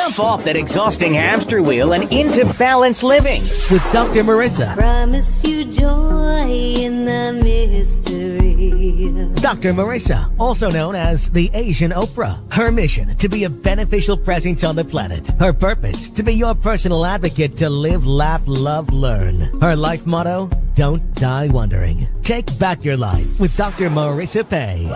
Jump off that exhausting hamster wheel and into balanced living with Dr. Marissa. Promise you joy in the mystery. Dr. Marissa, also known as the Asian Oprah. Her mission, to be a beneficial presence on the planet. Her purpose, to be your personal advocate to live, laugh, love, learn. Her life motto, don't die wondering. Take back your life with Dr. Marissa Pay.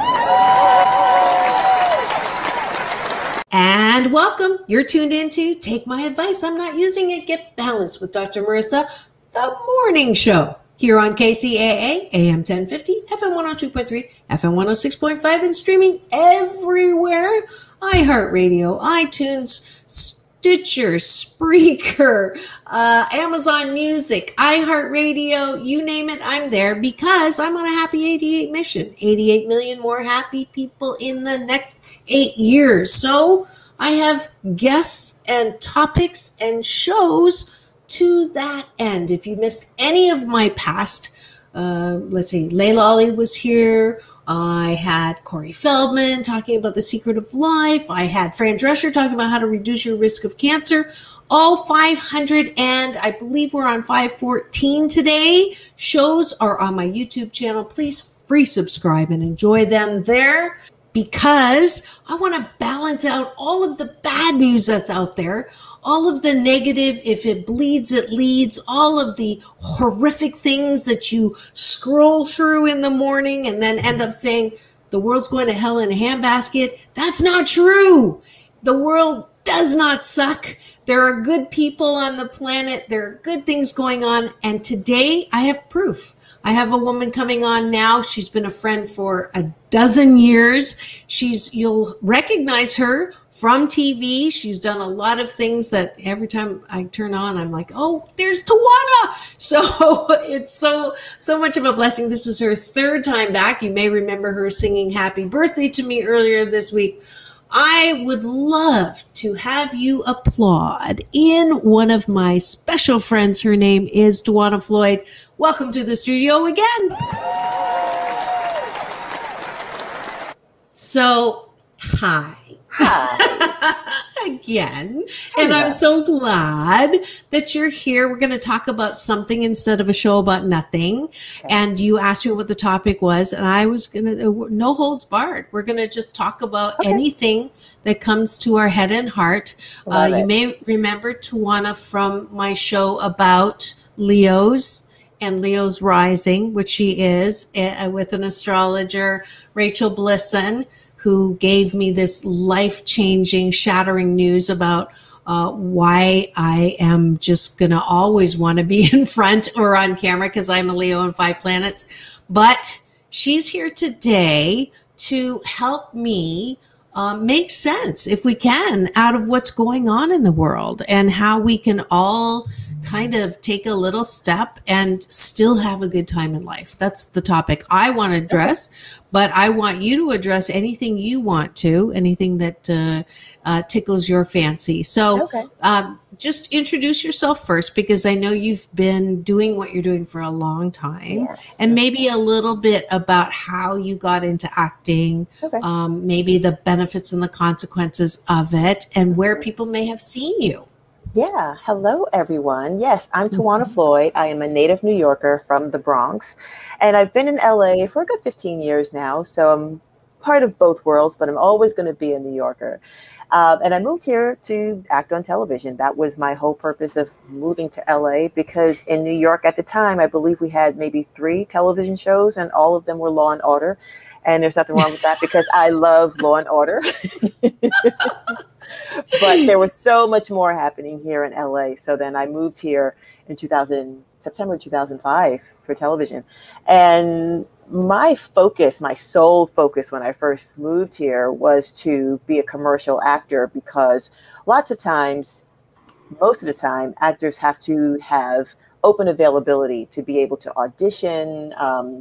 And welcome. You're tuned into Take My Advice. I'm not using it. Get balanced with Dr. Marissa, the morning show here on KCAA, AM 1050, FM 102.3, FM 106.5, and streaming everywhere. iHeartRadio, iTunes, Stitcher, Spreaker, Amazon Music, iHeartRadio, you name it, I'm there because I'm on a happy 88 mission. 88 million more happy people in the next 8 years. So I have guests and topics and shows to that end. If you missed any of my past, let's see, Layla Ali was here. I had Corey Feldman talking about the secret of life. I had Fran Drescher talking about how to reduce your risk of cancer. All 500 and I believe we're on 514 today. Shows are on my YouTube channel. Please free subscribe and enjoy them there because I want to balance out all of the bad news that's out there. All of the negative, if it bleeds, it leads, all of the horrific things that you scroll through in the morning and then end up saying, the world's going to hell in a handbasket. That's not true. The world does not suck. There are good people on the planet. There are good things going on. And today I have proof. I have a woman coming on now. She's been a friend for a dozen years. You'll recognize her from TV. She's done a lot of things that every time I turn on, I'm like, oh, there's Tiwana. So it's so much of a blessing. This is her third time back. You may remember her singing Happy Birthday to me earlier this week. I would love to have you applaud in one of my special friends. Her name is Tiwana Floyd. Welcome to the studio again. So, hi. Again. And I'm so glad that you're here. We're going to talk about something instead of a show about nothing. Okay. And you asked me what the topic was, and I was going to, no holds barred. We're going to just talk about anything that comes to our head and heart. You may remember Tiwana from my show about Leos and Leo's rising, which she is, with an astrologer, Rachel Blisson, who gave me this life-changing, shattering news about why I am just going to always want to be in front or on camera because I'm a Leo and 5 planets. But she's here today to help me make sense, if we can, out of what's going on in the world and how we can all kind of take a little step and still have a good time in life. That's the topic I want to address, but I want you to address anything you want to, anything that tickles your fancy. So just introduce yourself first, because I know you've been doing what you're doing for a long time, and maybe a little bit about how you got into acting, maybe the benefits and the consequences of it, and where people may have seen you. Yeah. Hello, everyone. Yes, I'm Tiwana Floyd. I am a native New Yorker from the Bronx, and I've been in LA for a good 15 years now. So I'm part of both worlds, but I'm always going to be a New Yorker. And I moved here to act on television. That was my whole purpose of moving to LA, because in New York at the time, I believe we had maybe 3 television shows, and all of them were Law and Order. And there's nothing wrong with that because I love Law and Order. But there was so much more happening here in LA. So then I moved here in September 2005 for television. And my focus, my sole focus when I first moved here was to be a commercial actor, because lots of times, most of the time, actors have to have open availability to be able to audition,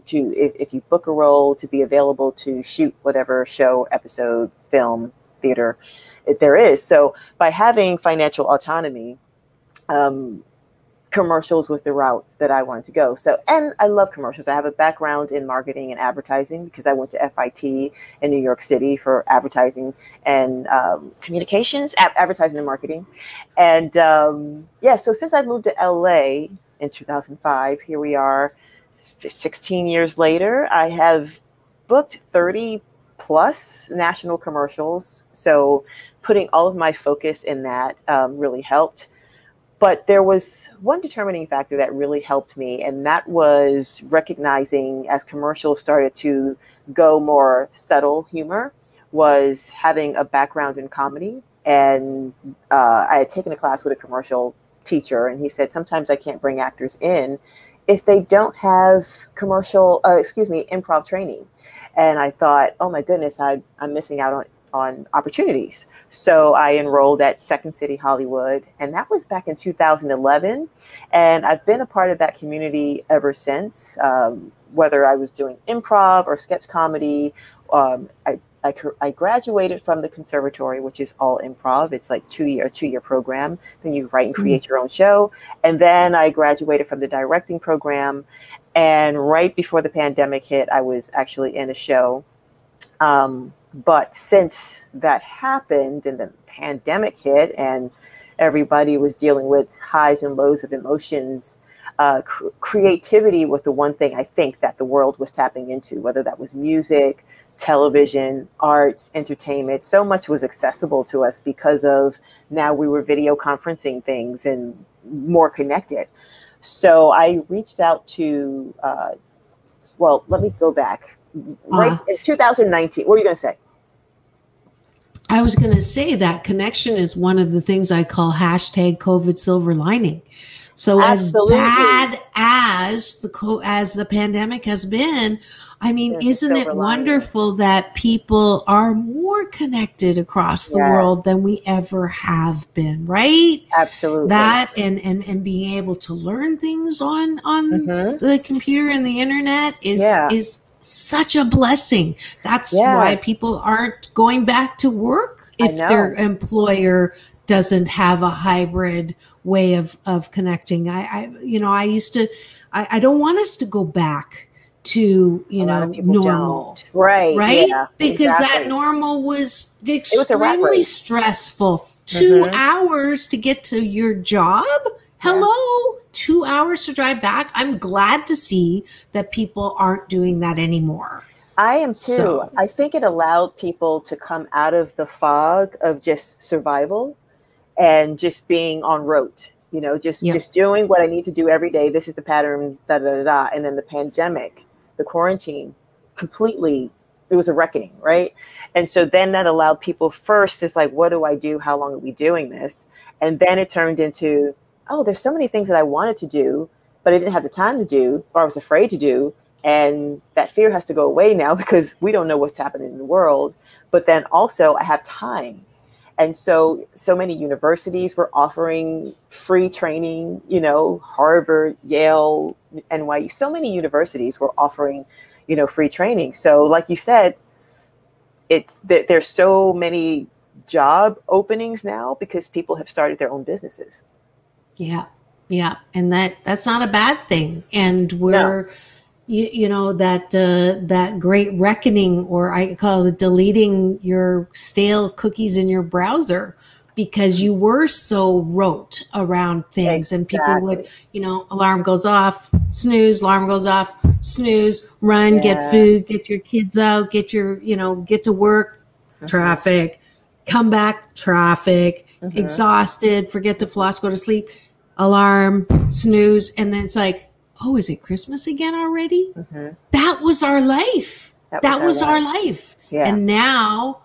if you book a role, to be available to shoot whatever show, episode, film, theater there is. So by having financial autonomy, commercials was the route that I wanted to go. So, and I love commercials. I have a background in marketing and advertising because I went to FIT in New York City for advertising and communications, advertising and marketing. And yeah, so since I moved to LA in 2005, here we are 16 years later, I have booked 30 plus national commercials. So putting all of my focus in that really helped. But there was one determining factor that really helped me, and that was recognizing as commercials started to go more subtle humor, was having a background in comedy. And I had taken a class with a commercial teacher, and he said, sometimes I can't bring actors in if they don't have improv training. And I thought, oh my goodness, I'm missing out on opportunities. So I enrolled at Second City Hollywood, and that was back in 2011. And I've been a part of that community ever since, whether I was doing improv or sketch comedy. I graduated from the conservatory, which is all improv. It's like two-year program. Then you write and create your own show. And then I graduated from the directing program. And right before the pandemic hit, I was actually in a show. But since that happened and the pandemic hit and everybody was dealing with highs and lows of emotions, creativity was the one thing I think that the world was tapping into, whether that was music, television, arts, entertainment. So much was accessible to us because of now we were video conferencing things and more connected. So I reached out to, well, let me go back. Right in 2019, what were you going to say? I was going to say that connection is one of the things I call hashtag COVID silver lining. So absolutely. As bad as the pandemic has been, I mean, isn't it wonderful that people are more connected across the world than we ever have been, right? Absolutely. That and being able to learn things on the computer and the internet is such a blessing. That's why people aren't going back to work if their employer doesn't have a hybrid way of connecting. I don't want us to go back to, normal. Right. Yeah, because that normal was extremely stressful. 2 hours to get to your job. Hello, 2 hours to drive back. I'm glad to see that people aren't doing that anymore. I am too. So, I think it allowed people to come out of the fog of just survival and just being on rote, just doing what I need to do every day. This is the pattern, And then the pandemic, the quarantine, completely, it was a reckoning, right? And so then that allowed people first, it's like, what do I do? How long are we doing this? And then it turned into, oh, there's so many things that I wanted to do, but I didn't have the time to do, or I was afraid to do. And that fear has to go away now because we don't know what's happening in the world. But then also I have time. And so many universities were offering free training, Harvard, Yale, NYU, so many universities were offering, free training. So like you said, there's so many job openings now because people have started their own businesses. Yeah. Yeah. And that's not a bad thing. And we're, that great reckoning, or I call it deleting your stale cookies in your browser because you were so rote around things. And people would, alarm goes off, snooze, alarm goes off, snooze, run, get food, get your kids out, get to work, traffic, come back, traffic, exhausted, forget to floss, go to sleep, alarm, snooze. And then it's like, oh, is it Christmas again already? That was our life. That was our life. Yeah. And now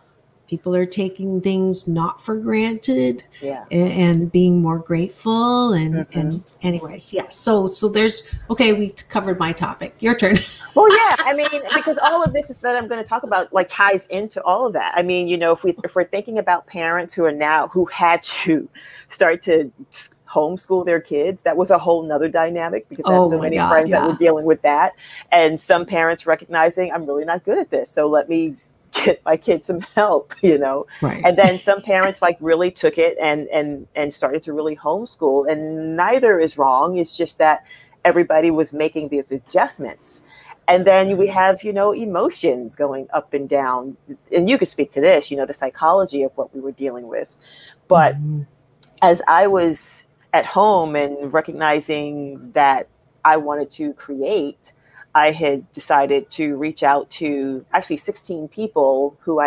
people are taking things not for granted and being more grateful. And anyways, So there's, okay, we covered my topic. Your turn. Well, yeah, I mean, because all of this is that I'm going to talk about like ties into all of that. I mean, if we're thinking about parents who had to start to homeschool their kids, that was a whole nother dynamic because I have so many friends that were dealing with that. And some parents recognizing I'm really not good at this. So let me get my kid some help, you know? Right. And then some parents like really took it and started to really homeschool, and neither is wrong. It's just that everybody was making these adjustments. And then we have, you know, emotions going up and down. And you could speak to this, you know, the psychology of what we were dealing with. But as I was at home and recognizing that I wanted to create, I had decided to reach out to actually 16 people who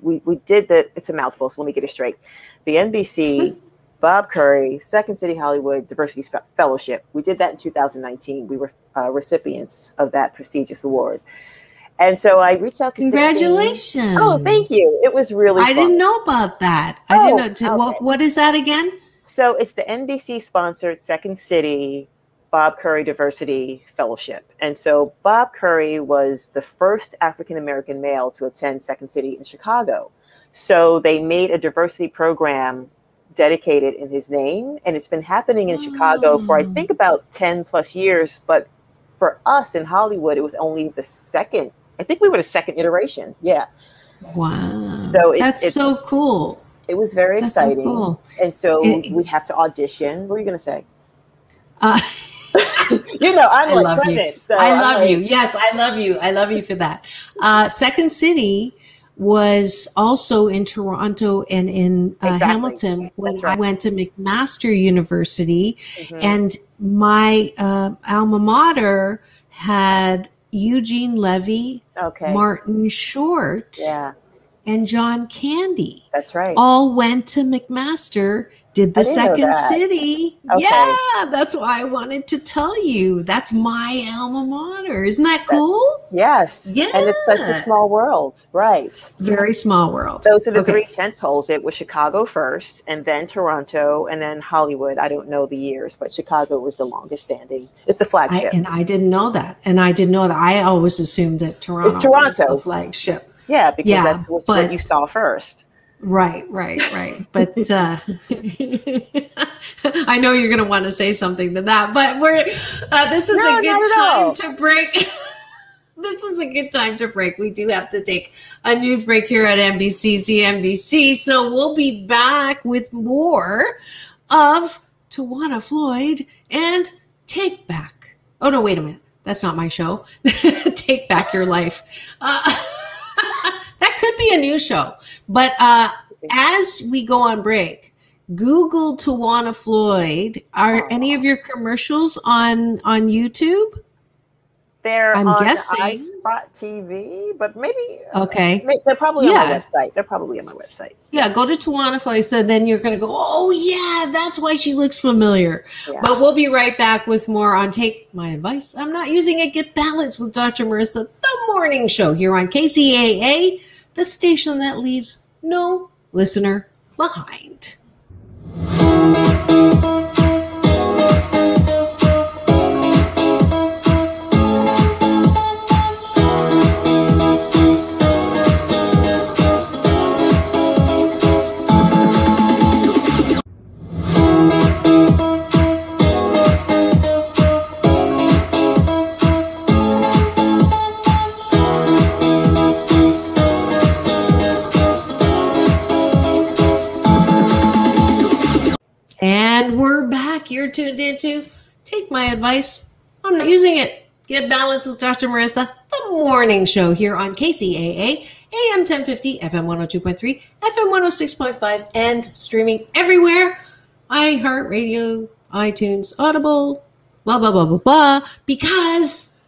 we did it's a mouthful, so let me get it straight. The NBC, Bob Curry, Second City Hollywood Diversity Fellowship. We did that in 2019. We were recipients of that prestigious award. And so I reached out to 16. Oh, thank you. It was really fun. I didn't know about that. I didn't know. Okay. What is that again? So it's the NBC sponsored Second City Bob Curry Diversity Fellowship. And so Bob Curry was the first African-American male to attend Second City in Chicago. So they made a diversity program dedicated in his name. And it's been happening in Chicago for, I think, about 10 plus years. But for us in Hollywood, it was only the second. I think we were the second iteration. Yeah. Wow. So that's so cool. It was very exciting. So cool. And so we have to audition. What are you going to say? You know, I'm like present. So I love you. Yes, I love you. I love you for that. Second City was also in Toronto and in Hamilton when I went to McMaster University. And my alma mater had Eugene Levy, Martin Short, and John Candy. That's right. All went to McMaster, did the Second City. Okay. Yeah, that's why I wanted to tell you. That's my alma mater. Isn't that cool? Yes. Yeah. And it's such a small world. Right. Very small world. Those are the three tent poles. It was Chicago first, and then Toronto, and then Hollywood. I don't know the years, but Chicago was the longest standing. It's the flagship. And I didn't know that. I always assumed that Toronto was the flagship. Yeah, because that's what you saw first. Right. But I know you're going to want to say something to that, but this is a good time to break. This is a good time to break. We do have to take a news break here at NBC. So we'll be back with more of Tiwana Floyd and Take Back. Oh, no, wait a minute. That's not my show. Take Back Your Life. That could be a new show. But as we go on break, Google Tiwana Floyd. Are any of your commercials on YouTube? They're on iSpot TV, but maybe they're probably on my website. They're probably on my website. Yeah, go to Tiwana Floyd. So then you're going to go, oh yeah, that's why she looks familiar. Yeah. But we'll be right back with more on Take My Advice. I'm not using it. Get Balanced with Dr. Marissa, the morning show here on KCAA, the station that leaves no listener behind. And we're back. You're tuned into Take My Advice. I'm not using it. Get Balanced with Dr. Marissa, the morning show here on KCAA, AM 1050, FM 102.3, FM 106.5, and streaming everywhere. iHeartRadio, iTunes, Audible, blah, blah, blah, blah, blah, because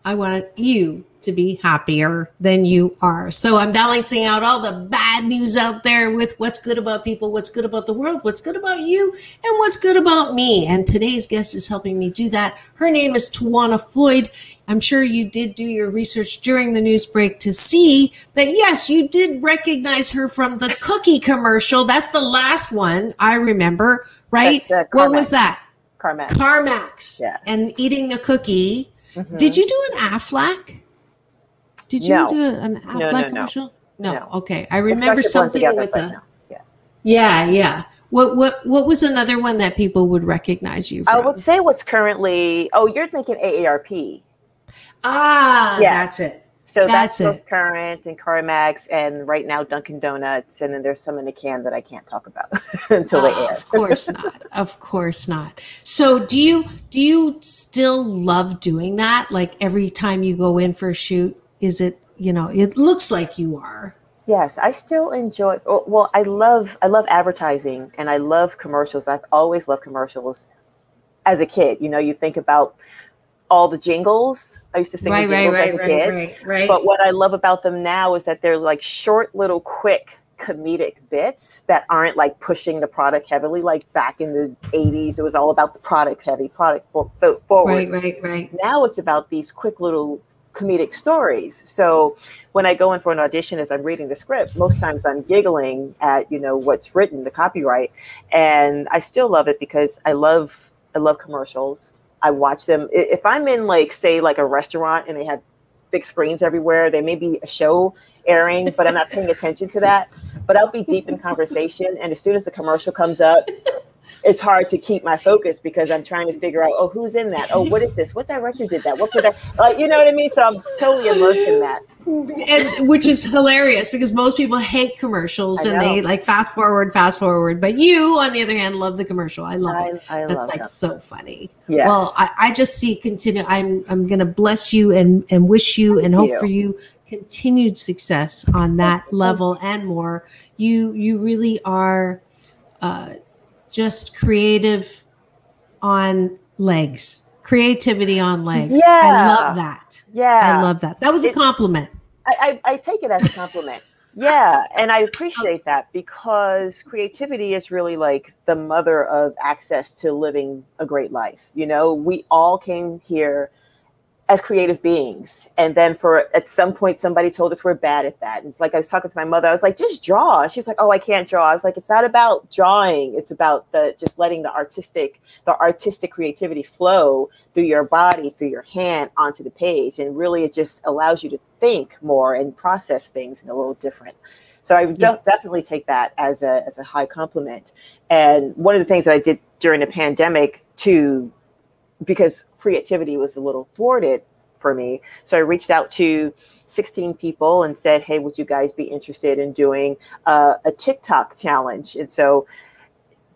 I want you to be happier than you are. So I'm balancing out all the bad news out there with what's good about people, what's good about the world, what's good about you, and what's good about me. And today's guest is helping me do that. Her name is Tiwana Floyd. I'm sure you did do your research during the news break to see that, yes, you did recognize her from the cookie commercial. That's the last one I remember, right? What was that? Carmax. Yeah. And eating the cookie. Mm-hmm. Did you do an Aflac? Did you do an Aflac commercial? No. Okay. I remember something with a. Yeah. What was another one that people would recognize you from? I would say what's currently. Oh, you're thinking AARP. That's it. So that's Most Current and CarMax, and right now Dunkin' Donuts, and then there's some in the can that I can't talk about until they air. Of course not. Of course not. So do you still love doing that? Like every time you go in for a shoot, is it, it looks like you are. Yes, I still enjoy. Well, I love advertising, and I love commercials. I've always loved commercials. As a kid, you think about all the jingles. I used to sing the jingles as a kid. Right. But what I love about them now is that they're like short, little, quick, comedic bits that aren't like pushing the product heavily. Like back in the 80s, it was all about the product heavy, forward. Right. Now it's about these quick little comedic stories. So when I go in for an audition, as I'm reading the script, most times I'm giggling at, what's written, the copyright. And I still love it because I love commercials. I watch them. If I'm in say a restaurant and they have big screens everywhere, there may be a show airing, but I'm not paying attention to that. But I'll be deep in conversation. And as soon as the commercial comes up, it's hard to keep my focus because I'm trying to figure out, who's in that? Oh, what is this? What director did that? What you know what I mean? So I'm totally immersed in that. And which is hilarious because most people hate commercials and they like fast forward. But you, on the other hand, love the commercial. I love it. That's like so funny. Yes. Well, I just see continue. I'm going to bless you and wish you and hope for you continued success on that level and more. You really are just creative on legs. Creativity on legs. Yeah. I love that. Yeah. I love that. That was a compliment. I take it as a compliment. Yeah. And I appreciate that because creativity is really like the mother of access to living a great life. We all came here as creative beings. And then at some point, somebody told us we're bad at that. And it's like, I was talking to my mother, I was like, just draw. She's like, oh, I can't draw. I was like, it's not about drawing. It's about just letting the artistic creativity flow through your body, through your hand onto the page. And really, it just allows you to think more and process things in a little different. So I definitely take that as a high compliment. And one of the things that I did during the pandemic because creativity was a little thwarted for me. So I reached out to 16 people and said, hey, would you guys be interested in doing a TikTok challenge? And so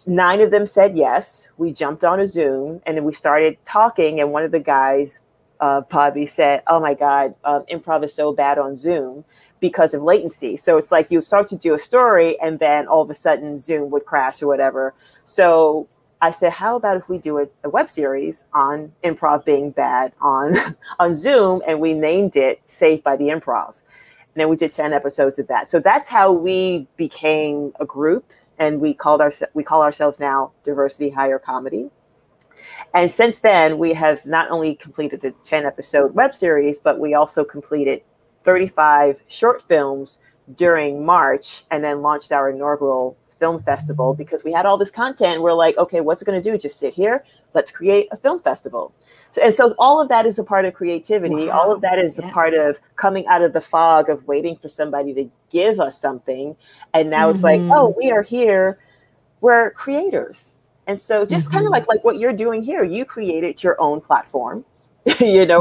9 of them said yes. We jumped on a Zoom and then we started talking. And one of the guys, Bobby, said, oh my God, improv is so bad on Zoom because of latency. So it's like you start to do a story and then all of a sudden Zoom would crash or whatever. So I said, how about if we do a web series on improv being bad on Zoom? And we named it Saved by the Improv. And then we did 10 episodes of that. So that's how we became a group. And we call ourselves now Diversity Hire Comedy. And since then, we have not only completed the 10 episode web series, but we also completed 35 short films during March and then launched our inaugural film festival because we had all this content. We're like, okay, what's it going to do? Just sit here. Let's create a film festival. So all of that is a part of creativity. Wow. All of that is a part of coming out of the fog of waiting for somebody to give us something. And now it's like, oh, we are here. We're creators. And so just kind of like what you're doing here, you created your own platform,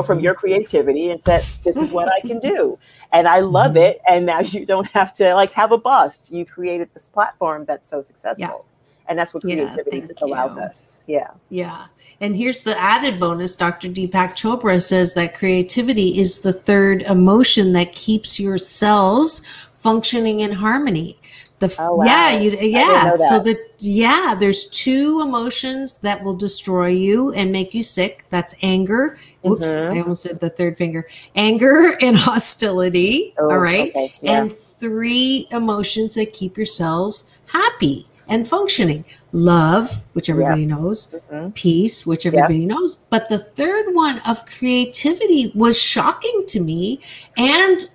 from your creativity and said, this is what I can do. And I love it. And now you don't have to have a boss. You've created this platform that's so successful. Yeah. And that's what creativity allows us. Yeah. Yeah. And here's the added bonus. Dr. Deepak Chopra says that creativity is the third emotion that keeps your cells functioning in harmony. Oh, wow. So there's 2 emotions that will destroy you and make you sick. That's anger. Oops, I almost did the third finger. Anger and hostility. Oh, all right. Okay. Yeah. And 3 emotions that keep your cells happy and functioning. Love, which everybody knows. Peace, which everybody knows. But the third one of creativity was shocking to me. And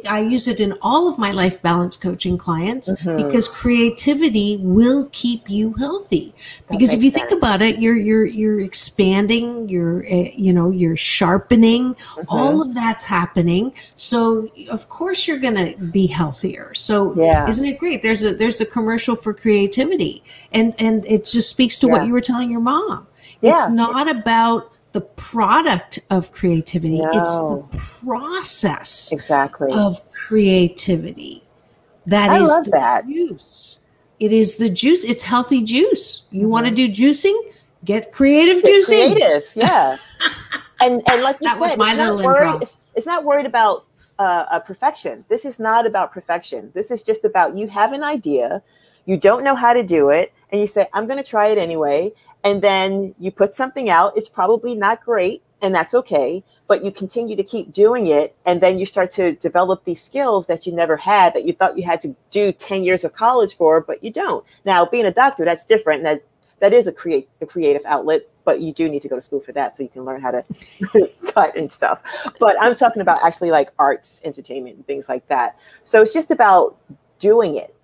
I use it in all of my life balance coaching clients because creativity will keep you healthy. Because if you think about it, you're expanding, you're sharpening, all of that's happening. So of course you're going to be healthier. So isn't it great? There's a commercial for creativity. And it just speaks to what you were telling your mom. It's not about the product of creativity. No. It's the process Exactly. of creativity. That I is love the that. juice. It is the juice. It's healthy juice. You want to Mm-hmm. do juicing? Get creative Get juicing. creative, yeah. And like you That said, was my little improv. it's not worried about perfection. This is not about perfection. This is just about, you have an idea, you don't know how to do it, and you say, I'm going to try it anyway. And then you put something out. It's probably not great, and that's okay. But you continue to keep doing it. And then you start to develop these skills that you never had, that you thought you had to do 10 years of college for, but you don't. Now, being a doctor, that's different. That is a creative outlet, but you do need to go to school for that so you can learn how to cut and stuff. But I'm talking about actually like arts, entertainment, and things like that. So it's just about doing it,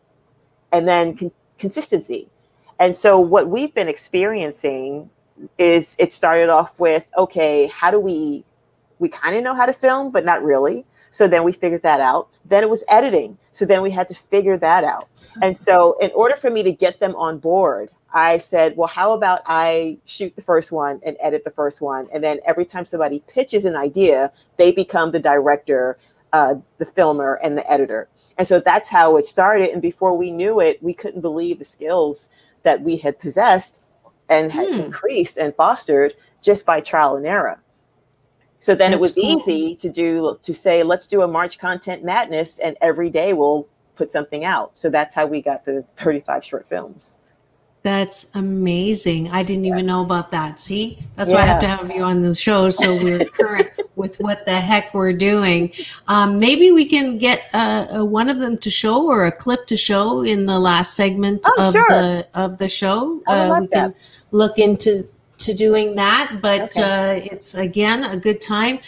and then consistency. And so what we've been experiencing is, it started off with, okay, how do we kind of know how to film, but not really. So then we figured that out. Then it was editing. So then we had to figure that out. And so in order for me to get them on board, I said, well, how about I shoot the first one and edit the first one? And then every time somebody pitches an idea, they become the director, the filmer, and the editor. And so that's how it started. And before we knew it, we couldn't believe the skills that we had possessed and had increased and fostered just by trial and error. So then it was easy to say, let's do a March Content Madness, and every day we'll put something out. So that's how we got the 35 short films. That's amazing. I didn't even know about that. See, that's why I have to have you on the show, so we're current with what the heck we're doing. Maybe we can get one of them to show, or a clip to show in the last segment of the show. We can look into doing that, but it's again a good time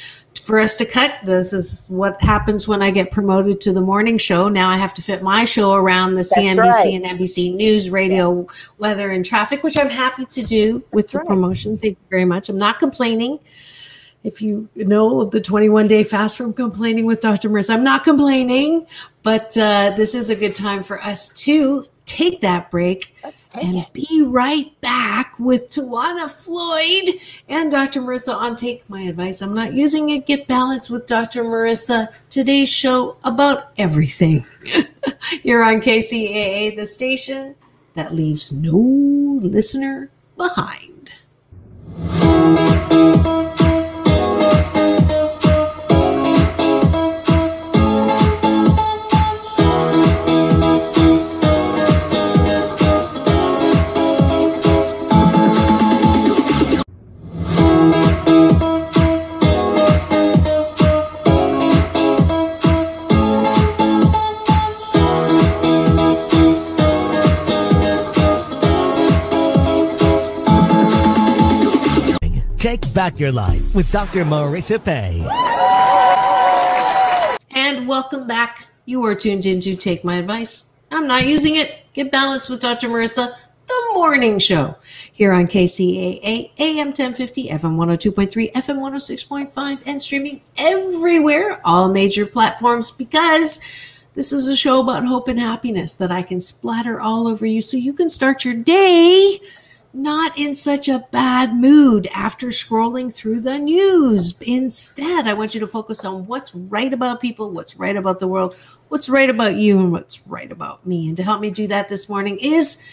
for us to cut. This is what happens when I get promoted to the morning show. Now I have to fit my show around the CNBC and NBC News, radio, weather, and traffic, which I'm happy to do with the promotion. Thank you very much. I'm not complaining. If you know the 21-day fast from complaining with Dr. Marissa, I'm not complaining, but this is a good time for us to take that break and be right back with Tiwana Floyd and Dr. Marissa on Take My Advice. I'm not using it. Get balanced with Dr. Marissa. Today's show about everything. You're on KCAA, the station that leaves no listener behind. Take back your life with Dr. Marissa Pay. And welcome back. You are tuned into Take My Advice. I'm not using it. Get balanced with Dr. Marissa, the morning show, here on KCAA, AM 1050, FM 102.3, FM 106.5, and streaming everywhere, all major platforms, because this is a show about hope and happiness that I can splatter all over you so you can start your day not in such a bad mood after scrolling through the news. Instead, I want you to focus on what's right about people, what's right about the world, what's right about you, and what's right about me. And to help me do that this morning is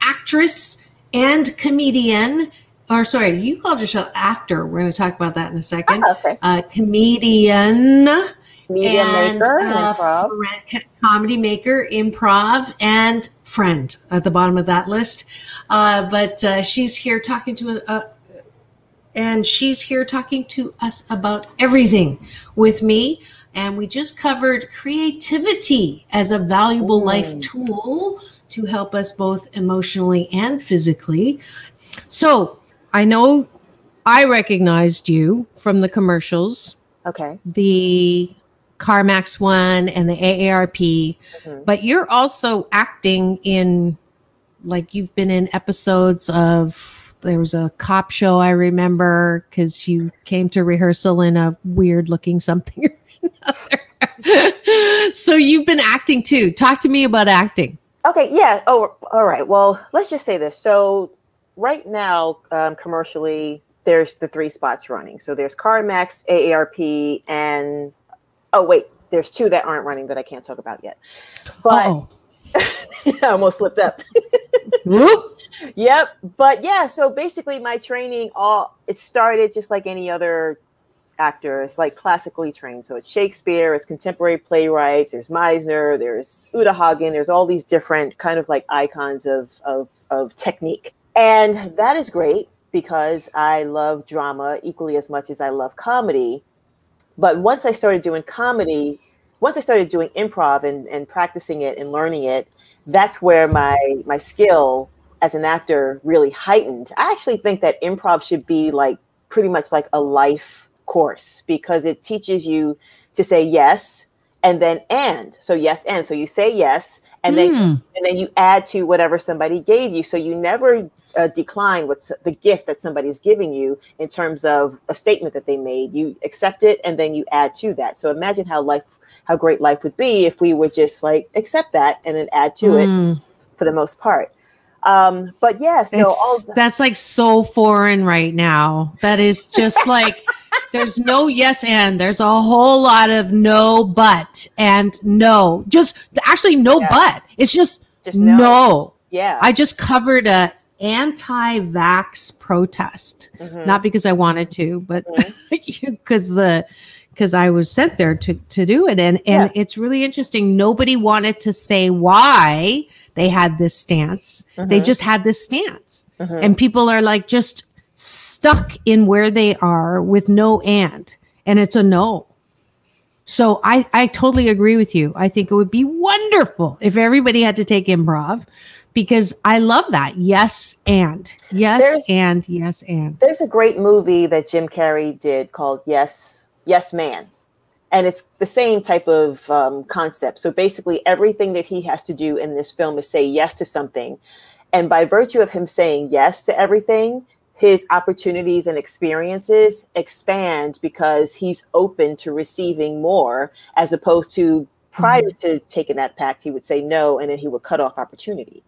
actress and comedian, or sorry, you called yourself actor. We're going to talk about that in a second. Comedian, comedy maker, improv, and friend at the bottom of that list. But she's here talking to us about everything with me. And we just covered creativity as a valuable life tool to help us both emotionally and physically. So I know I recognized you from the commercials. Okay. The CarMax one and the AARP, but you're also acting in, like, you've been in episodes of, there was a cop show I remember because you came to rehearsal in a weird looking something or another. So you've been acting too. Talk to me about acting. Okay. Yeah. Oh, all right. Well, let's just say this. So right now, commercially, there's the 3 spots running. So there's CarMax, AARP, and there's 2 that aren't running that I can't talk about yet. But I almost slipped up. Yep. But yeah, so basically my training, it started just like any other actor. It's like classically trained. So it's Shakespeare, it's contemporary playwrights, there's Meisner, there's Uta Hagen, there's all these different kind of like icons of technique. And that is great because I love drama equally as much as I love comedy. But once I started doing comedy, once I started doing improv and practicing it and learning it, that's where my skill as an actor really heightened. I actually think that improv should be like pretty much like a life course because it teaches you to say yes and then and. So yes and. So you say yes and then you add to whatever somebody gave you. So you never decline what's the gift that somebody's giving you in terms of a statement that they made. You accept it and then you add to that. So imagine how great life would be if we would just like accept that and then add to it for the most part. But yeah, so that's like so foreign right now. That is just like, there's no yes and, there's a whole lot of no but and no. Just actually no but. It's just no. Yeah. I just covered a anti-vaxx protest, not because I wanted to, but because I was sent there to do it. And it's really interesting. Nobody wanted to say why they had this stance. They just had this stance. And people are like just stuck in where they are with no and it's a no. So I totally agree with you. I think it would be wonderful if everybody had to take improv because I love that. Yes and. Yes and. Yes and. There's a great movie that Jim Carrey did called Yes Man. And it's the same type of concept. So basically everything that he has to do in this film is say yes to something. And by virtue of him saying yes to everything, his opportunities and experiences expand because he's open to receiving more, as opposed to prior to taking that pact, he would say no, and then he would cut off opportunity.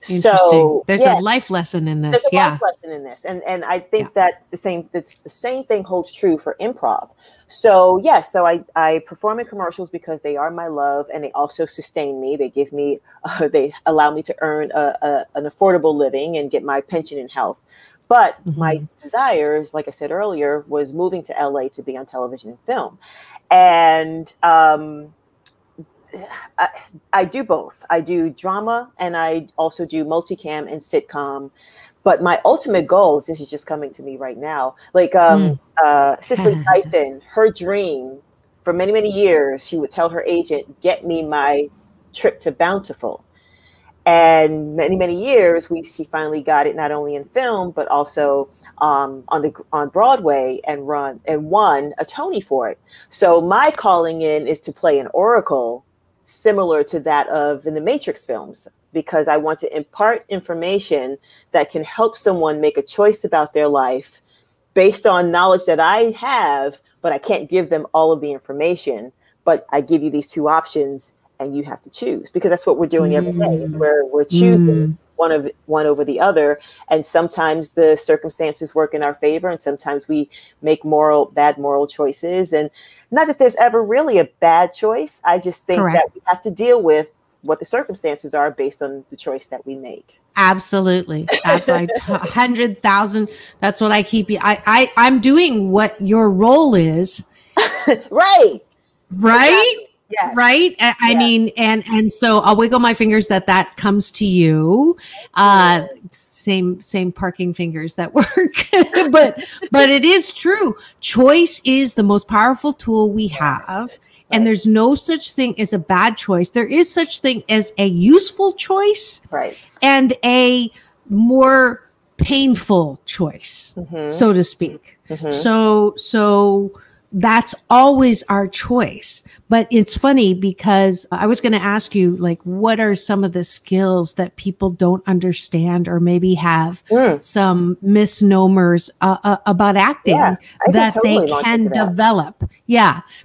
Interesting. So there's a life lesson in this. There's a life lesson in this. And I think that the same thing holds true for improv. So so I perform in commercials because they are my love and they also sustain me. They give me, they allow me to earn an affordable living and get my pension and health. But my desires, like I said earlier, was moving to LA to be on television and film. And I do both. I do drama and I also do multicam and sitcom. But my ultimate goal, this is just coming to me right now, like Cicely Tyson, her dream for many, many years, she would tell her agent, get me my trip to Bountiful. And many, many years, she finally got it not only in film, but also on Broadway and won a Tony for it. So my calling in is to play an oracle similar to that of in the Matrix films, because I want to impart information that can help someone make a choice about their life based on knowledge that I have, but I can't give them all of the information. But I give you these 2 options and you have to choose, because that's what we're doing every day. We're choosing one over the other. And sometimes the circumstances work in our favor and sometimes we make bad moral choices. And not that there's ever really a bad choice. I just think that we have to deal with what the circumstances are based on the choice that we make. Absolutely. Absolutely. 100,000. That's what I keep you. I'm doing what your role is. Right. Exactly. Yes. Right. I mean, and so I'll wiggle my fingers that comes to you. Same parking fingers that work, but it is true. Choice is the most powerful tool we have. And there's no such thing as a bad choice. There is such thing as a useful choice, and a more painful choice, so to speak. So that's always our choice. But it's funny because I was going to ask you, like, what are some of the skills that people don't understand or maybe have some misnomers about acting that totally they can develop?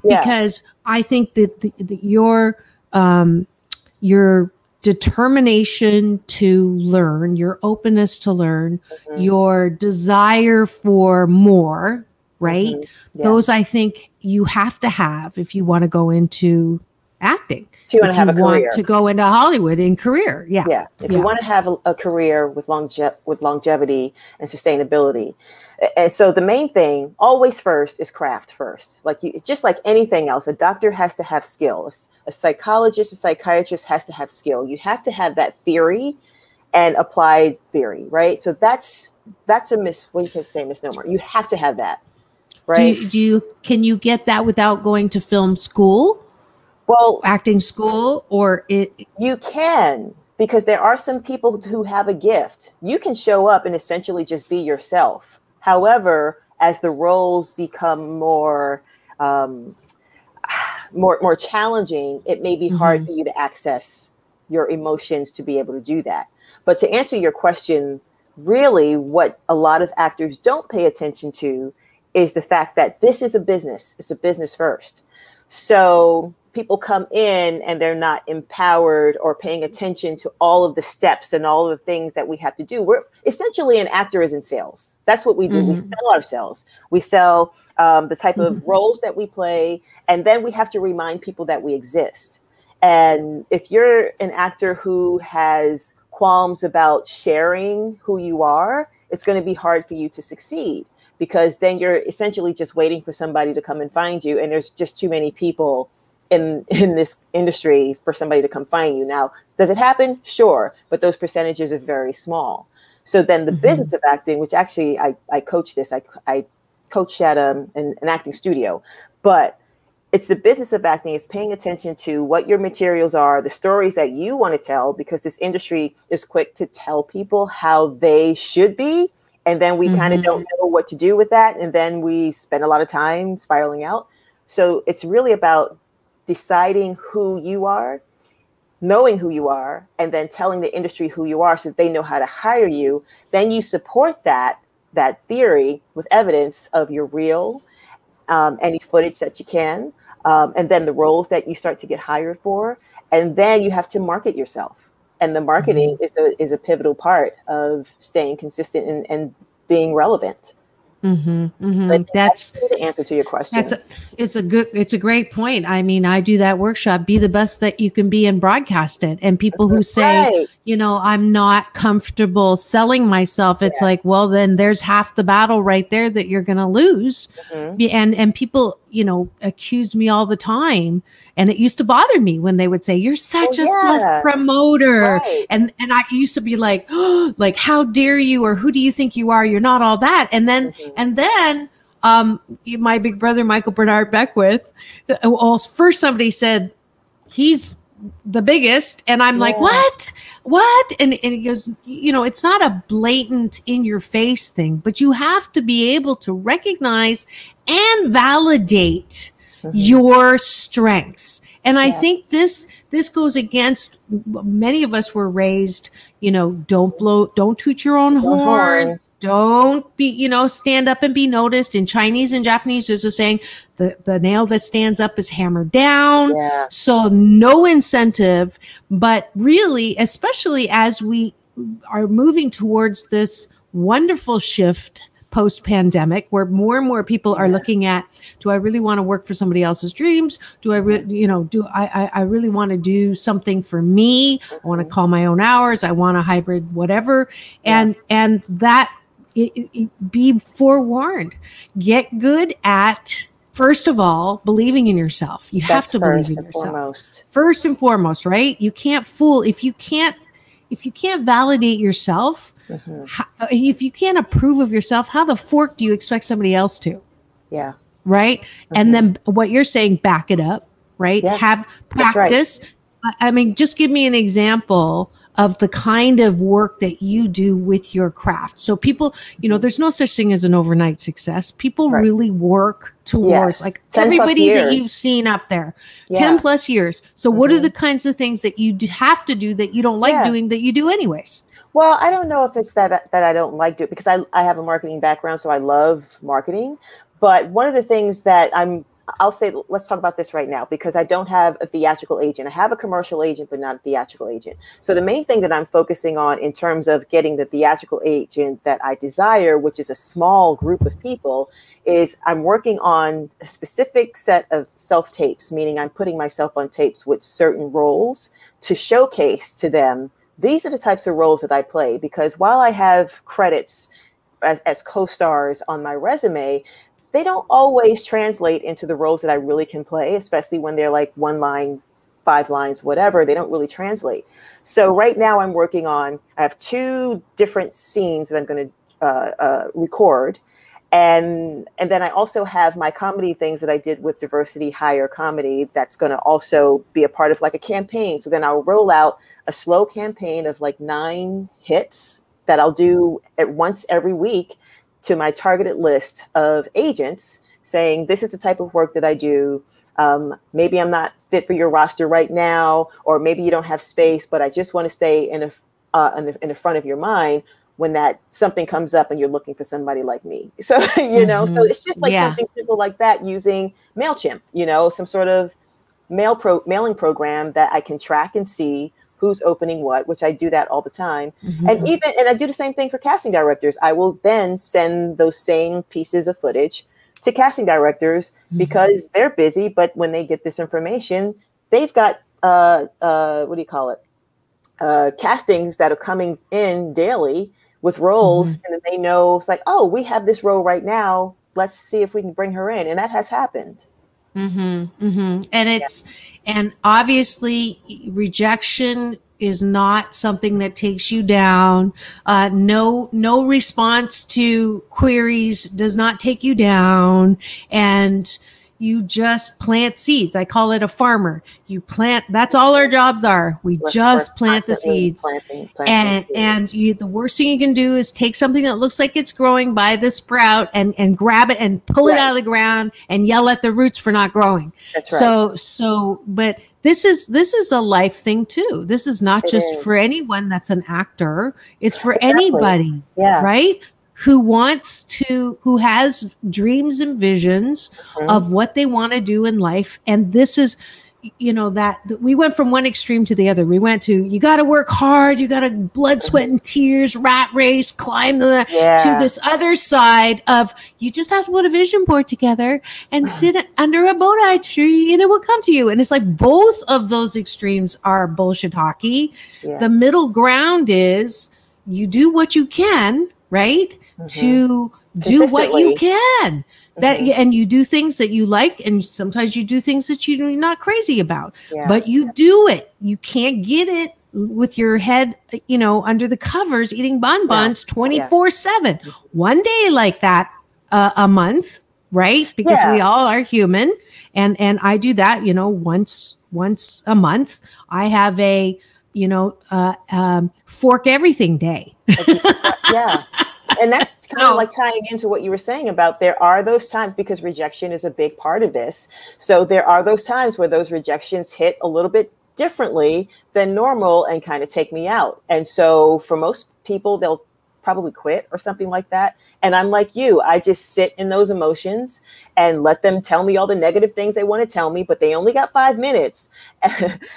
Because I think that your determination to learn, your openness to learn, your desire for more, right? Yeah. Those I think you have to have if you want to go into acting. If you want to have a career. To go into Hollywood in career. Yeah. Yeah. If you want to have a career with longevity and sustainability. And so the main thing always first is craft first. Just like anything else, a doctor has to have skills. A psychologist, a psychiatrist has to have skill. You have to have that theory and applied theory, right? So that's a misnomer. You have to have that, right? Can you get that without going to film school? Well, acting school, or you can, because there are some people who have a gift. You can show up and essentially just be yourself. However, as the roles become more challenging, it may be hard for you to access your emotions to be able to do that. But to answer your question, really what a lot of actors don't pay attention to is the fact that this is a business. It's a business first. So people come in and they're not empowered or paying attention to all of the steps and all of the things that we have to do. We're essentially, an actor is in sales. That's what we do. We sell ourselves. We sell the type of roles that we play. And then we have to remind people that we exist. And if you're an actor who has qualms about sharing who you are, it's going to be hard for you to succeed, because then you're essentially just waiting for somebody to come and find you. And there's just too many people in this industry for somebody to come find you. Now, does it happen? Sure. But those percentages are very small. So then the business of acting, which actually I coach this, I coach at an acting studio, but it's the business of acting is paying attention to what your materials are, the stories that you want to tell, because this industry is quick to tell people how they should be. And then we kind of don't know what to do with that. And then we spend a lot of time spiraling out. So it's really about deciding who you are, knowing who you are, and then telling the industry who you are so that they know how to hire you. Then you support that theory with evidence of your reel, any footage that you can, and then the roles that you start to get hired for. And then you have to market yourself. And the marketing is a pivotal part of staying consistent and being relevant. So that's the answer to your question. It's a great point. I mean, I do that workshop, be the best that you can be and broadcast it. And people who say, I'm not comfortable selling myself. It's like, well, then there's half the battle right there that you're going to lose. And people, accuse me all the time. And it used to bother me when they would say, you're such a self-promoter. Right. And I used to be like, oh, like, how dare you? Or who do you think you are? You're not all that. And then, my big brother, Michael Bernard Beckwith, first somebody said, he's the biggest. And I'm like, what? And he goes, it's not a blatant in your face thing, but you have to be able to recognize and validate your strengths. And I think this goes against, many of us were raised, don't toot your own horn. Don't be, stand up and be noticed. In Chinese and Japanese, there's a saying, the nail that stands up is hammered down. Yeah. So no incentive, but really, especially as we are moving towards this wonderful shift post-pandemic, where more and more people are looking at, do I really want to work for somebody else's dreams? Do I really, I really want to do something for me? I want to call my own hours. I want a hybrid, whatever. And that, be forewarned. Get good at, first of all, believing in yourself. You have to believe in yourself. First and foremost, right? You can't fool. If you can't validate yourself, if you can't approve of yourself, how the fork do you expect somebody else to? Yeah. Right. And then what you're saying, back it up, right? Yes. Have practice. Right. I mean, just give me an example of the kind of work that you do with your craft. So people, there's no such thing as an overnight success. People really work towards, like everybody that you've seen up there, 10 plus years. So what are the kinds of things that you have to do that you don't like doing that you do anyways? Well, I don't know if it's that I don't like doing, because I have a marketing background, so I love marketing. But one of the things that I'm I'll say, let's talk about this right now, because I don't have a theatrical agent. I have a commercial agent, but not a theatrical agent. So the main thing that I'm focusing on in terms of getting the theatrical agent that I desire, which is a small group of people, is I'm working on a specific set of self-tapes, meaning I'm putting myself on tapes with certain roles to showcase to them, these are the types of roles that I play. Because while I have credits as co-stars on my resume, they don't always translate into the roles that I really can play, especially when they're like 1 line, 5 lines, whatever. They don't really translate. So right now I'm working on, I have 2 different scenes that I'm going to record. And then I also have my comedy things that I did with Diversity Hire Comedy that's going to also be a part of like a campaign. So then I'll roll out a slow campaign of like 9 hits that I'll do at once every week to my targeted list of agents, saying, this is the type of work that I do. Maybe I'm not fit for your roster right now, or maybe you don't have space, but I just want to stay in the front of your mind when that something comes up and you're looking for somebody like me. So, you know, so it's just like something simple like that, using MailChimp, you know, some sort of mailing program that I can track and see who's opening what, which I do that all the time. And I do the same thing for casting directors. I will then send those same pieces of footage to casting directors because they're busy, but when they get this information, they've got, what do you call it? Castings that are coming in daily with roles, and then they know it's like, oh, we have this role right now. Let's see if we can bring her in. And that has happened. And and obviously rejection is not something that takes you down. No response to queries does not take you down. And you just plant seeds. I call it a farmer. You plant, that's all our jobs are. We just plant the seeds. And the worst thing you can do is take something that looks like it's growing by the sprout and grab it and pull it out of the ground and yell at the roots for not growing. That's right. But this is a life thing too. This is not just for anyone that's an actor. It's for anybody, right? Who has dreams and visions of what they want to do in life. And this is, you know, that we went from one extreme to the other. We went to, you got to work hard. You got to blood, sweat, and tears, rat race, climb to this other side of, you just have to put a vision board together and sit under a bodhi tree and it will come to you. And it's like both of those extremes are bullshit hockey. The middle ground is you do what you can, right? To do what you can, and you do things that you like, and sometimes you do things that you're not crazy about, but you do it. You can't get it with your head, you know, under the covers eating bonbons 24/7. One day like that a month, right? Because we all are human, and I do that, you know, once a month. I have a, you know, fork everything day. And that's kind of like tying into what you were saying about, there are those times, because rejection is a big part of this. So there are those times where those rejections hit a little bit differently than normal and kind of take me out. And so for most people, they'll probably quit or something like that. And I'm like you, I just sit in those emotions and let them tell me all the negative things they want to tell me, but they only got 5 minutes.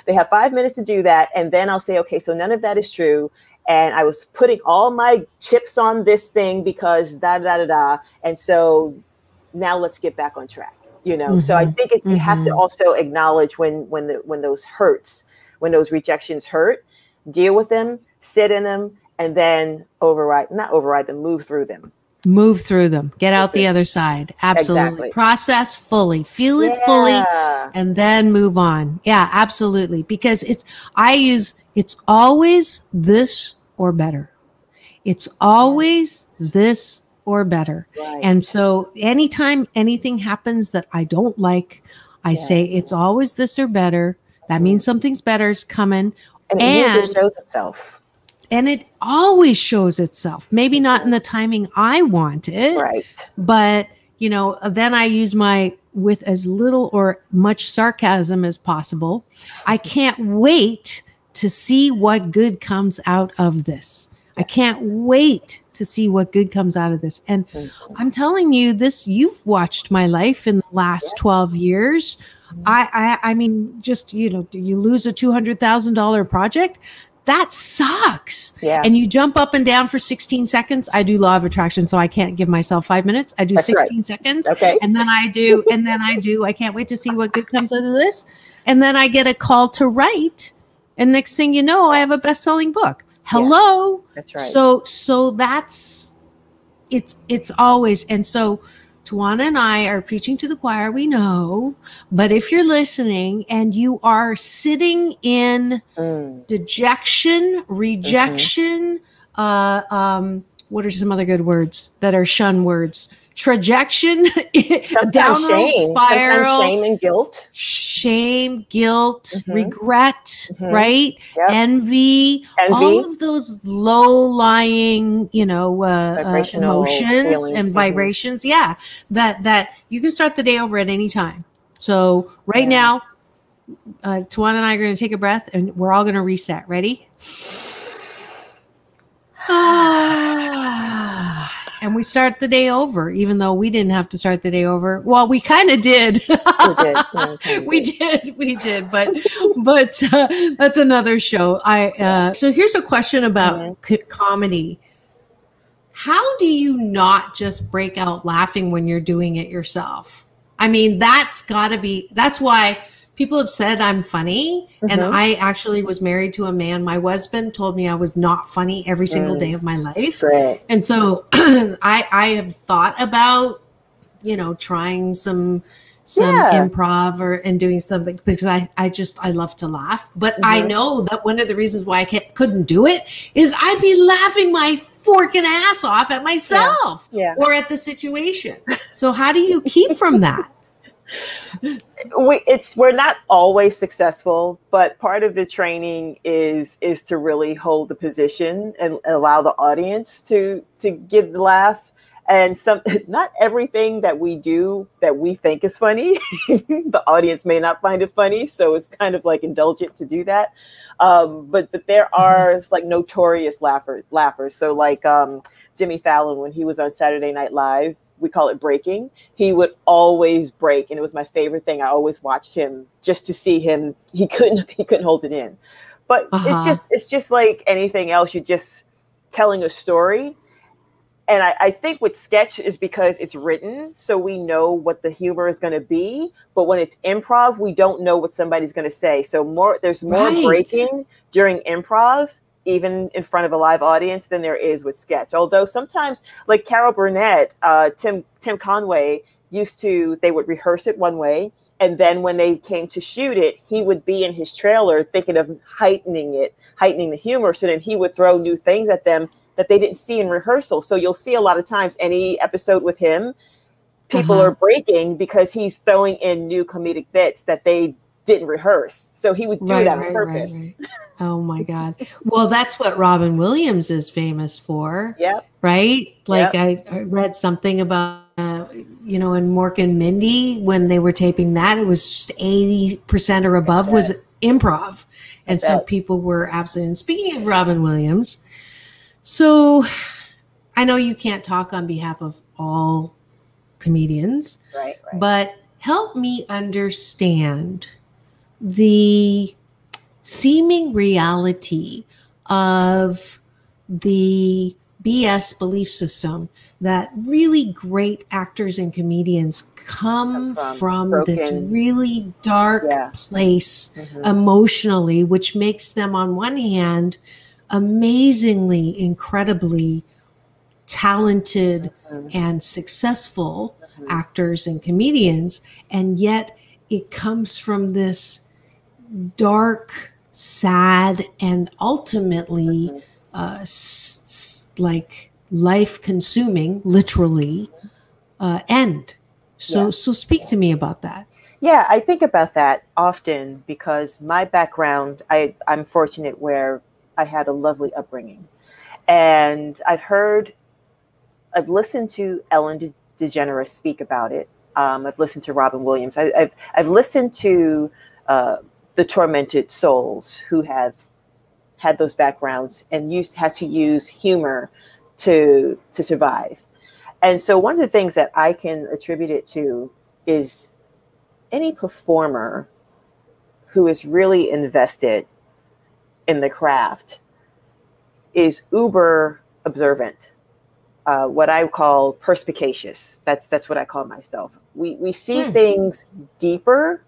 They have 5 minutes to do that. And then I'll say, okay, so none of that is true. And I was putting all my chips on this thing because And so now let's get back on track, you know? So I think you have to also acknowledge when those hurts, when those rejections hurt, deal with them, sit in them, and then not override them, move through them. Move through them. Get out the other side. Absolutely. Exactly. Process fully. Feel it fully. And then move on. Yeah, absolutely. Because it's always this or better. It's always this or better. Right. And so anytime anything happens that I don't like, I say it's always this or better. That means something's better is coming. And it usually shows itself. And it always shows itself. Maybe not in the timing I want it. Right. But, you know, then I use with as little or much sarcasm as possible. I can't wait to see what good comes out of this. I can't wait to see what good comes out of this. And I'm telling you this, you've watched my life in the last 12 years. I mean, just, you know, you lose a $200,000 project. That sucks. Yeah. And you jump up and down for 16 seconds. I do law of attraction, so I can't give myself 5 minutes. I do That's 16 right. seconds. Okay. And then I do, and then I do. I can't wait to see what good comes out of this. And then I get a call to write. And next thing you know, I have a best-selling book. Hello. Yeah. That's right. So that's, it's always, and so Tiwana and I are preaching to the choir, we know, but if you're listening and you are sitting in dejection, rejection, what are some other good words that are shun words? Trajection, Sometimes shame, spiral, sometimes shame and guilt. Shame, guilt, regret, right? Yep. Envy, all of those low-lying, you know, emotions feelings. and vibrations. Yeah, that you can start the day over at any time. So right now, Tiwana and I are going to take a breath, and we're all going to reset. Ready? And we start the day over, even though we didn't have to start the day over. Well, we kind of did. We did. But that's another show. So here's a question about comedy. How do you not just break out laughing when you're doing it yourself? I mean, that's why people have said I'm funny. And I actually was married to a man. My husband told me I was not funny every single day of my life. Right. And so I have thought about, you know, trying some improv and doing something, because I love to laugh. But I know that one of the reasons why I couldn't do it is I'd be laughing my forking ass off at myself or at the situation. So how do you keep from that? We're not always successful, but part of the training is to really hold the position and allow the audience to give the laugh. And not everything that we do that we think is funny, the audience may not find it funny. So it's kind of like indulgent to do that. But there are like notorious laughers. So like Jimmy Fallon, when he was on Saturday Night Live, we call it breaking. He would always break, and it was my favorite thing. I always watched him just to see him. He couldn't hold it in. But it's just like anything else. You're just telling a story. And I think with sketch is because it's written, so we know what the humor is going to be. But when it's improv, we don't know what somebody's going to say. So there's more breaking during improv, even in front of a live audience, than there is with sketch. Although sometimes, like Carol Burnett, Tim Conway they would rehearse it one way. And then when they came to shoot it, he would be in his trailer thinking of heightening the humor. So then he would throw new things at them that they didn't see in rehearsal. So you'll see a lot of times any episode with him, people are breaking because he's throwing in new comedic bits that they didn't rehearse. So he would do that on purpose. Right. Oh my God. Well, that's what Robin Williams is famous for. Yep. Right? Like I read something about, you know, in Mork and Mindy, when they were taping that, it was just 80% or above was improv. And so people were absolutely, and speaking of Robin Williams, so I know you can't talk on behalf of all comedians, right. But help me understand the seeming reality of the BS belief system that really great actors and comedians come from this really dark place emotionally, which makes them on one hand amazingly, incredibly talented and successful actors and comedians, and yet it comes from this dark, sad, and ultimately like life-consuming, literally, end. So speak to me about that. Yeah, I think about that often because my background, I'm fortunate where I had a lovely upbringing. And I've listened to Ellen DeGeneres speak about it. I've listened to Robin Williams. I've listened to the tormented souls who have had those backgrounds and had to use humor to survive. And so one of the things that I can attribute it to is any performer who is really invested in the craft is uber observant, what I call perspicacious. That's what I call myself. We see things deeper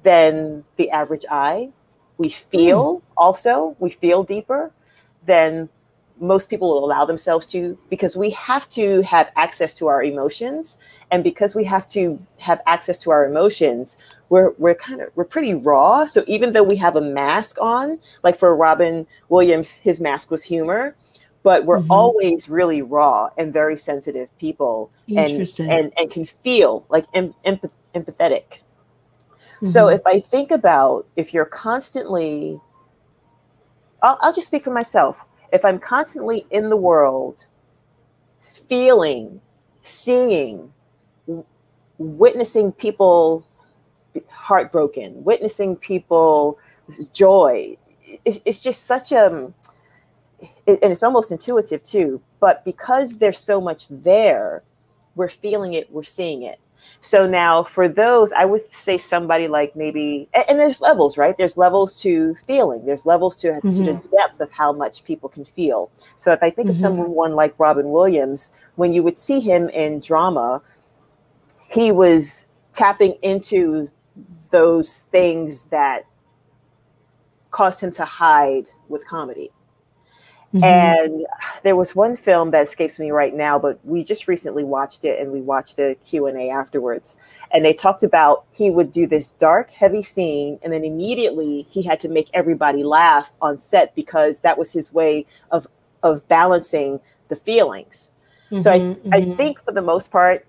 than the average eye. We feel deeper than most people will allow themselves to, because we have to have access to our emotions. And because we have to have access to our emotions, we're pretty raw. So even though we have a mask on, like for Robin Williams, his mask was humor, but we're always really raw and very sensitive people, and can feel like empathetic. So if I think about, if you're constantly, I'll just speak for myself. If I'm constantly in the world, feeling, seeing, witnessing people heartbroken, witnessing people joy, it's just such and it's almost intuitive too, but because there's so much there, we're feeling it, we're seeing it. So now for those, I would say somebody like maybe, and there's levels, right? There's levels to feeling. There's levels to the depth of how much people can feel. So if I think of someone like Robin Williams, when you would see him in drama, he was tapping into those things that caused him to hide with comedy. And there was one film that escapes me right now, but we just recently watched it, and we watched the Q&A afterwards. And they talked about he would do this dark, heavy scene, and then immediately he had to make everybody laugh on set because that was his way of balancing the feelings. So I think for the most part,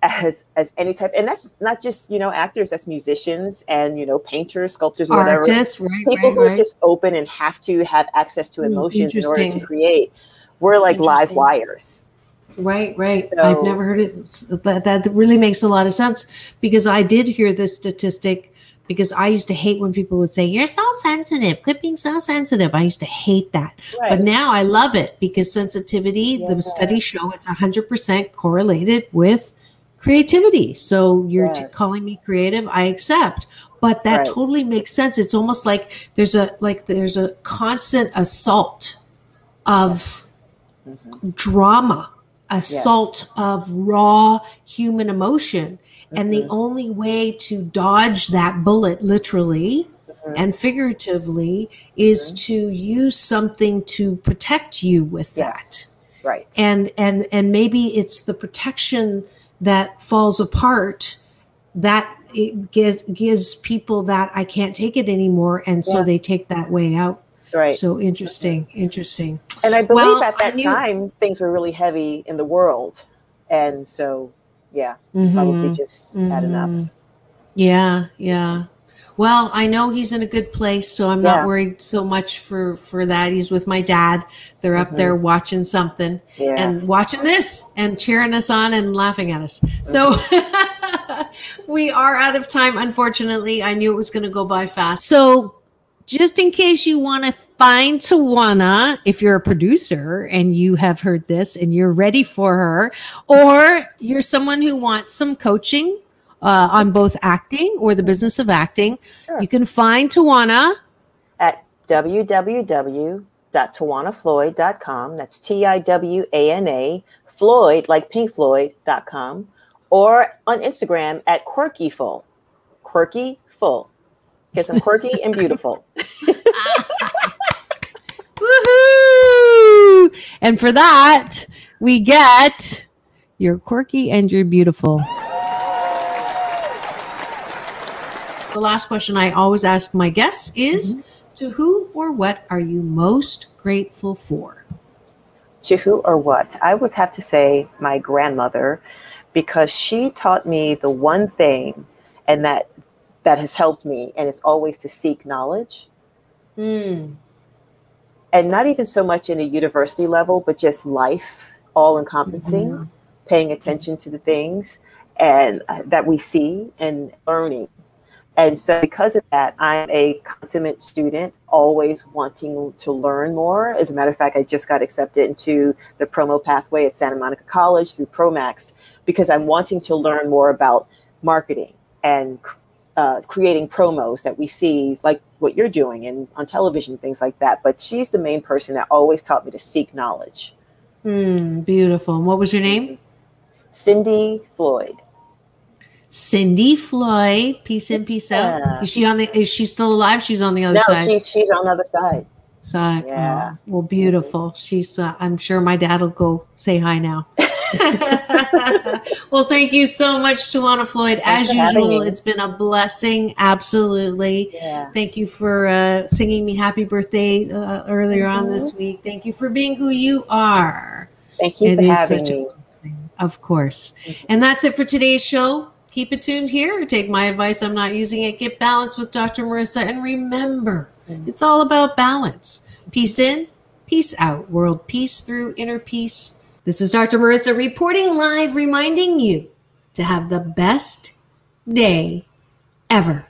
as any type, and that's not just, actors, that's musicians and, painters, sculptors, whatever. Artists, people who are just open and have to have access to emotions in order to create. We're like live wires. Right. So, I've never heard it. That really makes a lot of sense, because I did hear this statistic, because I used to hate when people would say, "You're so sensitive, quit being so sensitive." I used to hate that. Right. But now I love it, because sensitivity, the studies show it's 100% correlated with creativity. So you're calling me creative, I accept. But that totally makes sense. It's almost like there's a constant assault of drama, assault of raw human emotion. And the only way to dodge that bullet, literally and figuratively, is to use something to protect you with that. Right. And maybe it's the protection that falls apart, that it gives people that I can't take it anymore, and so they take that way out. Right. So interesting. And I believe at that time things were really heavy in the world, and so probably just had enough. Yeah. Well, I know he's in a good place, so I'm not worried so much for that. He's with my dad. They're up there watching something and watching this and cheering us on and laughing at us. So we are out of time, unfortunately. I knew it was going to go by fast. So just in case you want to find Tiwana, if you're a producer and you have heard this and you're ready for her, or you're someone who wants some coaching on both acting or the business of acting, you can find Tiwana at www.tiwanafloyd.com. That's TIWANA, Floyd, like Pink Floyd.com, or on Instagram at Quirkyful. Quirkyful. Because I'm quirky and beautiful. Woohoo! And for that, we get you're quirky and you're beautiful. The last question I always ask my guests is, to who or what are you most grateful for? To who or what? I would have to say my grandmother, because she taught me the one thing, and that has helped me, and it's always to seek knowledge. And not even so much in a university level, but just life, all encompassing, paying attention to the things and that we see and learning. And so because of that, I'm a consummate student, always wanting to learn more. As a matter of fact, I just got accepted into the promo pathway at Santa Monica College through Promax because I'm wanting to learn more about marketing and creating promos that we see, like what you're doing and on television, things like that. But she's the main person that always taught me to seek knowledge. Beautiful. And what was your name? Cindy Floyd. Cindy Floyd. Peace in, peace out. Is she still alive? She's on the other side. No, she's on the other side. Yeah. Oh, well, beautiful. She's. I'm sure my dad will go say hi now. Well, thank you so much, Tiwana Floyd. As usual, it's been a blessing. Absolutely. Yeah. Thank you for singing me happy birthday earlier on this week. Thank you for being who you are. Thank you for having me. Of course. And that's it for today's show. Keep it tuned here. Take my advice. I'm not using it. Get balanced with Dr. Marissa. And remember, it's all about balance. Peace in, peace out. World peace through inner peace. This is Dr. Marissa reporting live, reminding you to have the best day ever.